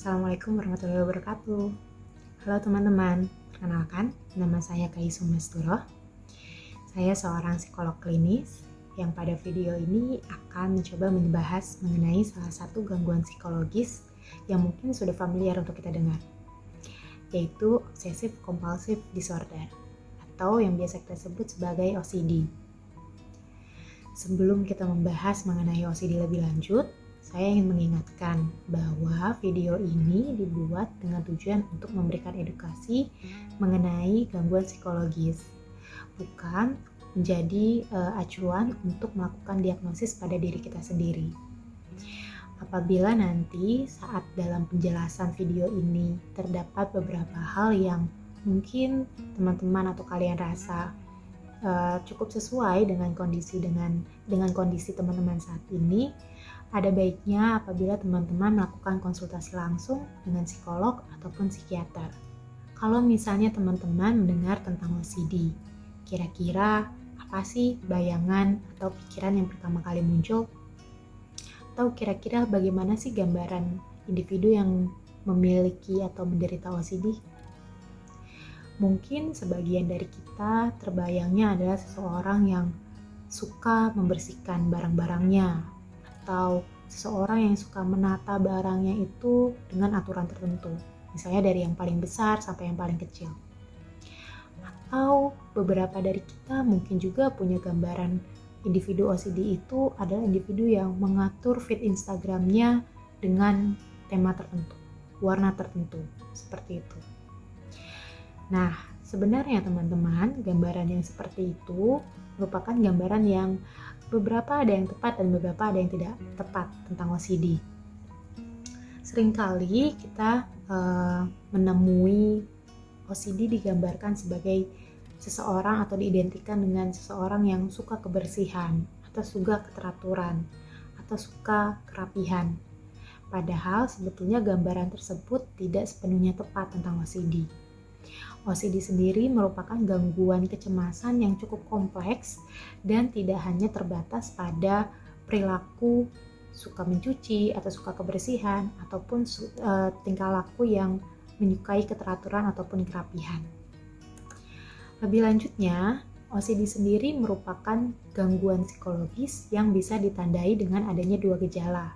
Assalamualaikum warahmatullahi wabarakatuh. Halo teman-teman, perkenalkan nama saya Kaisu Masturo. Saya seorang psikolog klinis yang pada video ini akan mencoba membahas mengenai salah satu gangguan psikologis yang mungkin sudah familiar untuk kita dengar, yaitu Obsessive Compulsive Disorder atau yang biasa kita sebut sebagai OCD. Sebelum kita membahas mengenai OCD lebih lanjut, saya ingin mengingatkan bahwa video ini dibuat dengan tujuan untuk memberikan edukasi mengenai gangguan psikologis, bukan menjadi acuan untuk melakukan diagnosis pada diri kita sendiri. Apabila nanti saat dalam penjelasan video ini terdapat beberapa hal yang mungkin teman-teman atau kalian rasa cukup sesuai dengan kondisi teman-teman saat ini, ada baiknya apabila teman-teman melakukan konsultasi langsung dengan psikolog ataupun psikiater. Kalau misalnya teman-teman mendengar tentang OCD, kira-kira apa sih bayangan atau pikiran yang pertama kali muncul? Atau kira-kira bagaimana sih gambaran individu yang memiliki atau menderita OCD? Mungkin sebagian dari kita terbayangnya adalah seseorang yang suka membersihkan barang-barangnya, atau seseorang yang suka menata barangnya itu dengan aturan tertentu, misalnya dari yang paling besar sampai yang paling kecil. Atau beberapa dari kita mungkin juga punya gambaran individu OCD itu adalah individu yang mengatur feed Instagramnya dengan tema tertentu, warna tertentu, seperti itu. Nah, sebenarnya teman-teman, gambaran yang seperti itu merupakan gambaran yang beberapa ada yang tepat dan beberapa ada yang tidak tepat tentang OCD. Seringkali kita menemui OCD digambarkan sebagai seseorang atau diidentikan dengan seseorang yang suka kebersihan atau suka keteraturan atau suka kerapihan. Padahal sebetulnya gambaran tersebut tidak sepenuhnya tepat tentang OCD. OCD sendiri merupakan gangguan kecemasan yang cukup kompleks dan tidak hanya terbatas pada perilaku suka mencuci atau suka kebersihan ataupun tingkah laku yang menyukai keteraturan ataupun kerapihan. Lebih lanjutnya, OCD sendiri merupakan gangguan psikologis yang bisa ditandai dengan adanya dua gejala,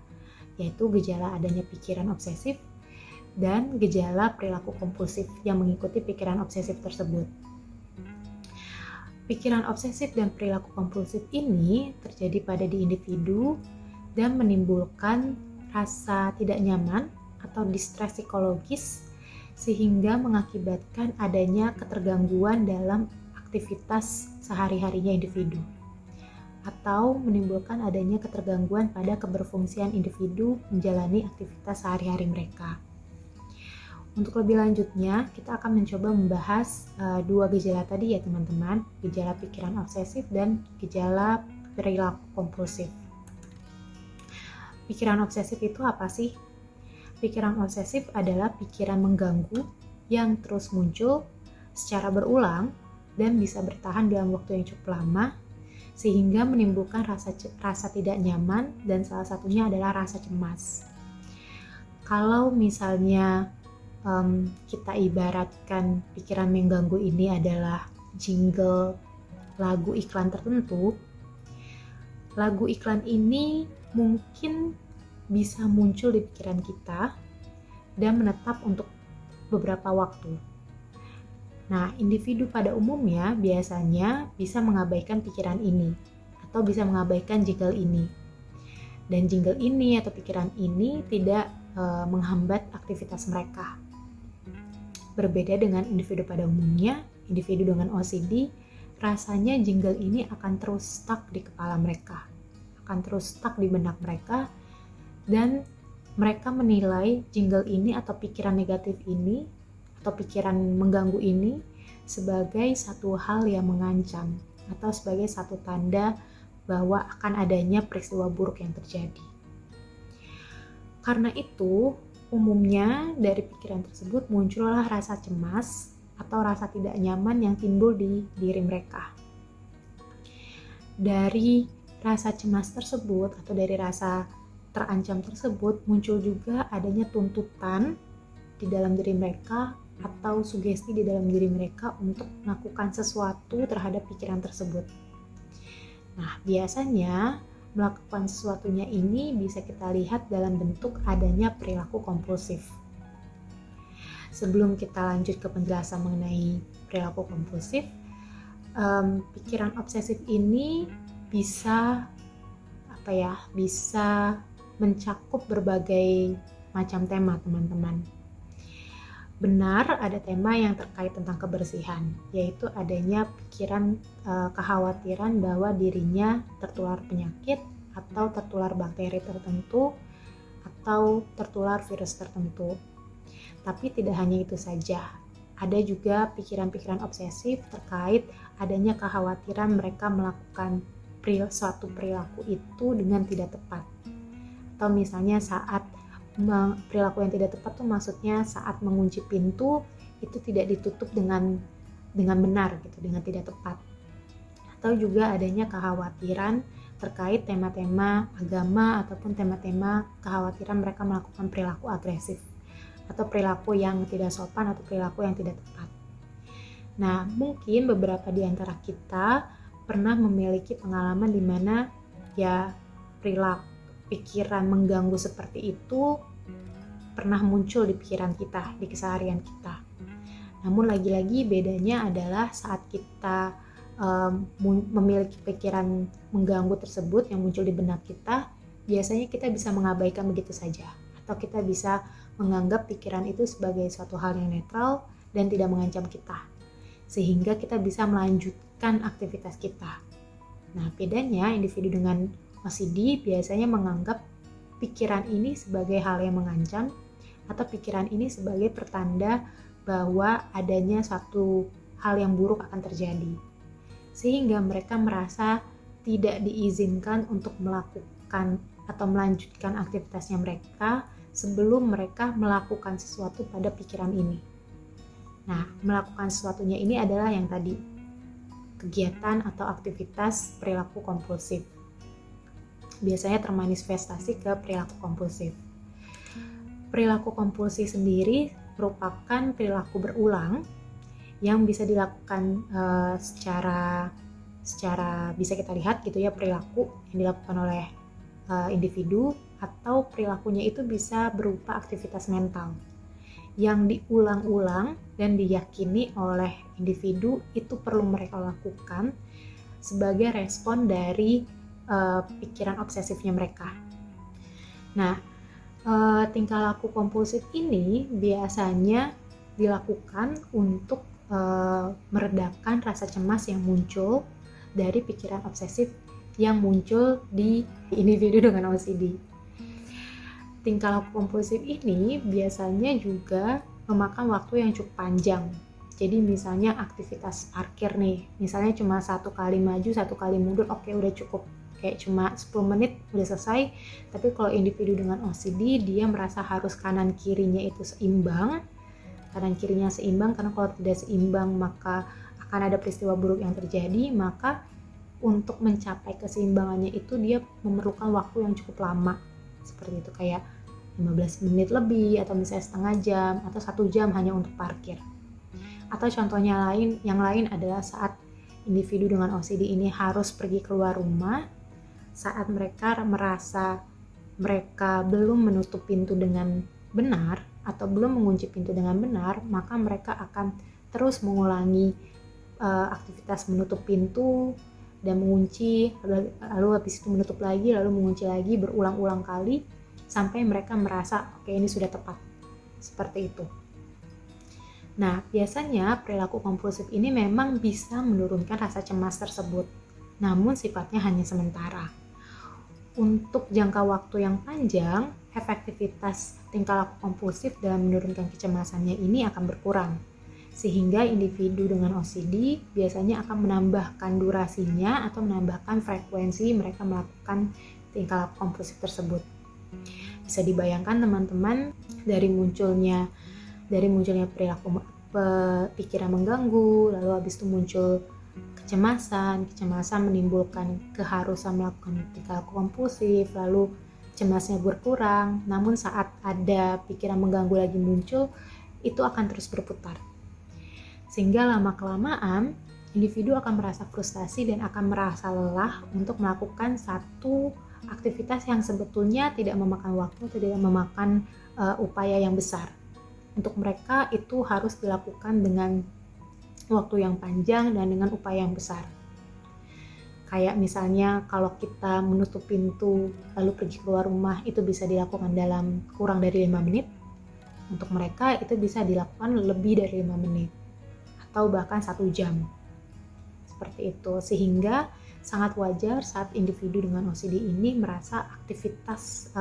yaitu gejala adanya pikiran obsesif dan gejala perilaku kompulsif yang mengikuti pikiran obsesif tersebut. Pikiran obsesif dan perilaku kompulsif ini terjadi pada di individu dan menimbulkan rasa tidak nyaman atau distress psikologis sehingga mengakibatkan adanya ketergangguan dalam aktivitas sehari-harinya individu atau menimbulkan adanya ketergangguan pada keberfungsian individu menjalani aktivitas sehari-hari mereka. Untuk lebih lanjutnya, kita akan mencoba membahas dua gejala tadi ya teman-teman, gejala pikiran obsesif dan gejala perilaku kompulsif. Pikiran obsesif itu apa sih? Pikiran obsesif adalah pikiran mengganggu yang terus muncul secara berulang dan bisa bertahan dalam waktu yang cukup lama sehingga menimbulkan rasa tidak nyaman dan salah satunya adalah rasa cemas. Kalau misalnya kita ibaratkan pikiran mengganggu ini adalah jingle lagu iklan tertentu, lagu iklan ini mungkin bisa muncul di pikiran kita dan menetap untuk beberapa waktu. Nah, individu pada umumnya biasanya bisa mengabaikan pikiran ini atau bisa mengabaikan jingle ini. Dan jingle ini atau pikiran ini tidak menghambat aktivitas mereka. Berbeda dengan individu pada umumnya, individu dengan OCD, rasanya jingle ini akan terus stuck di kepala mereka, akan terus stuck di benak mereka, dan mereka menilai jingle ini atau pikiran negatif ini, atau pikiran mengganggu ini, sebagai satu hal yang mengancam, atau sebagai satu tanda bahwa akan adanya peristiwa buruk yang terjadi. Karena itu, umumnya dari pikiran tersebut muncullah rasa cemas atau rasa tidak nyaman yang timbul di diri mereka. Dari rasa cemas tersebut atau dari rasa terancam tersebut, muncul juga adanya tuntutan di dalam diri mereka atau sugesti di dalam diri mereka untuk melakukan sesuatu terhadap pikiran tersebut. Nah, biasanya melakukan sesuatunya ini bisa kita lihat dalam bentuk adanya perilaku kompulsif. Sebelum kita lanjut ke penjelasan mengenai perilaku kompulsif, pikiran obsesif ini bisa mencakup berbagai macam tema, teman-teman. Benar, ada tema yang terkait tentang kebersihan, yaitu adanya pikiran kekhawatiran bahwa dirinya tertular penyakit atau tertular bakteri tertentu atau tertular virus tertentu. Tapi tidak hanya itu saja, ada juga pikiran-pikiran obsesif terkait adanya kekhawatiran mereka melakukan suatu perilaku itu dengan tidak tepat. Atau misalnya saat perilaku yang tidak tepat tuh maksudnya saat mengunci pintu itu tidak ditutup dengan benar gitu, dengan tidak tepat. Atau juga adanya kekhawatiran terkait tema-tema agama ataupun tema-tema kekhawatiran mereka melakukan perilaku agresif atau perilaku yang tidak sopan atau perilaku yang tidak tepat. Nah, mungkin beberapa di antara kita pernah memiliki pengalaman di mana ya perilaku pikiran mengganggu seperti itu pernah muncul di pikiran kita, di keseharian kita. Namun lagi-lagi bedanya adalah saat kita memiliki pikiran mengganggu tersebut yang muncul di benak kita, biasanya kita bisa mengabaikan begitu saja, atau kita bisa menganggap pikiran itu sebagai suatu hal yang netral dan tidak mengancam kita, sehingga kita bisa melanjutkan aktivitas kita. Nah, bedanya individu dengan OCD biasanya menganggap pikiran ini sebagai hal yang mengancam atau pikiran ini sebagai pertanda bahwa adanya suatu hal yang buruk akan terjadi. Sehingga mereka merasa tidak diizinkan untuk melakukan atau melanjutkan aktivitasnya mereka sebelum mereka melakukan sesuatu pada pikiran ini. Nah, melakukan sesuatunya ini adalah yang tadi, kegiatan atau aktivitas perilaku kompulsif. Biasanya termanifestasi ke perilaku kompulsif. Perilaku kompulsif sendiri merupakan perilaku berulang yang bisa dilakukan secara bisa kita lihat gitu ya, perilaku yang dilakukan oleh individu, atau perilakunya itu bisa berupa aktivitas mental yang diulang-ulang dan diyakini oleh individu itu perlu mereka lakukan sebagai respon dari pikiran obsesifnya mereka. Nah, tingkah laku kompulsif ini biasanya dilakukan untuk meredakan rasa cemas yang muncul dari pikiran obsesif yang muncul di individu dengan OCD. Tingkah laku kompulsif ini biasanya juga memakan waktu yang cukup panjang. Jadi misalnya aktivitas parkir nih, misalnya cuma 1 kali maju, 1 kali mundur, oke, udah cukup. Kayak cuma 10 menit udah selesai. Tapi kalau individu dengan OCD, dia merasa harus kanan kirinya itu seimbang. Kanan kirinya seimbang, karena kalau tidak seimbang maka akan ada peristiwa buruk yang terjadi. Maka untuk mencapai keseimbangannya itu dia memerlukan waktu yang cukup lama. Seperti itu, kayak 15 menit lebih, atau misalnya setengah jam, atau 1 jam hanya untuk parkir. Atau contohnya yang lain adalah saat individu dengan OCD ini harus pergi keluar rumah, saat mereka merasa mereka belum menutup pintu dengan benar, atau belum mengunci pintu dengan benar, maka mereka akan terus mengulangi aktivitas menutup pintu dan mengunci, lalu habis itu menutup lagi, lalu mengunci lagi, berulang-ulang kali, sampai mereka merasa oke, ini sudah tepat. Seperti itu. Nah, biasanya perilaku kompulsif ini memang bisa menurunkan rasa cemas tersebut, namun sifatnya hanya sementara. Untuk jangka waktu yang panjang, efektivitas tingkah laku kompulsif dalam menurunkan kecemasannya ini akan berkurang, sehingga individu dengan OCD biasanya akan menambahkan durasinya atau menambahkan frekuensi mereka melakukan tingkah laku kompulsif tersebut. Bisa dibayangkan teman-teman, dari munculnya perilaku pikiran mengganggu, lalu habis itu muncul kecemasan menimbulkan keharusan melakukan tingkah laku kompulsif, lalu cemasnya berkurang, namun saat ada pikiran mengganggu lagi muncul, itu akan terus berputar. Sehingga lama-kelamaan, individu akan merasa frustasi dan akan merasa lelah untuk melakukan satu aktivitas yang sebetulnya tidak memakan waktu, tidak memakan upaya yang besar. Untuk mereka itu harus dilakukan dengan waktu yang panjang dan dengan upaya yang besar. Kayak misalnya kalau kita menutup pintu lalu pergi keluar rumah, itu bisa dilakukan dalam kurang dari 5 menit. Untuk mereka itu bisa dilakukan lebih dari 5 menit atau bahkan 1 jam. Seperti itu, sehingga sangat wajar saat individu dengan OCD ini merasa aktivitas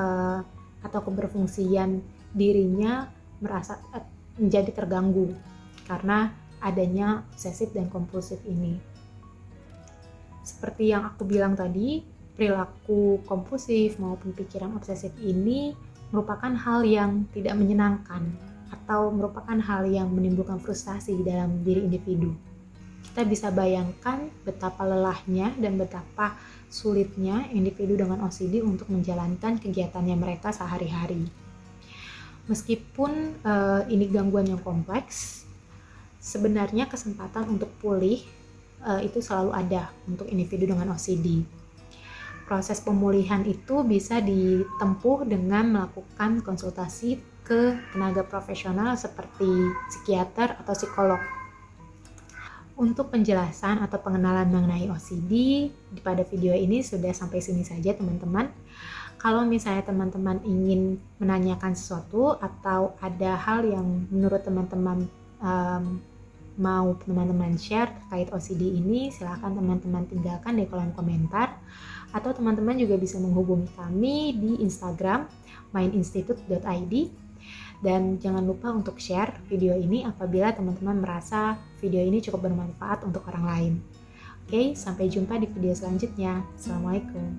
atau keberfungsian dirinya merasa menjadi terganggu karena adanya obsesif dan kompulsif ini. Seperti yang aku bilang tadi, perilaku kompulsif maupun pikiran obsesif ini merupakan hal yang tidak menyenangkan atau merupakan hal yang menimbulkan frustasi dalam diri individu. Kita bisa bayangkan betapa lelahnya dan betapa sulitnya individu dengan OCD untuk menjalankan kegiatannya mereka sehari-hari. Meskipun ini gangguan yang kompleks, sebenarnya kesempatan untuk pulih itu selalu ada untuk individu dengan OCD. Proses pemulihan itu bisa ditempuh dengan melakukan konsultasi ke tenaga profesional seperti psikiater atau psikolog. Untuk penjelasan atau pengenalan mengenai OCD, pada video ini sudah sampai sini saja teman-teman. Kalau misalnya teman-teman ingin menanyakan sesuatu atau ada hal yang menurut teman-teman mau teman-teman share terkait OCD ini, silahkan teman-teman tinggalkan di kolom komentar, atau teman-teman juga bisa menghubungi kami di Instagram mindinstitute.id, dan jangan lupa untuk share video ini apabila teman-teman merasa video ini cukup bermanfaat untuk orang lain. Oke, sampai jumpa di video selanjutnya. Assalamualaikum.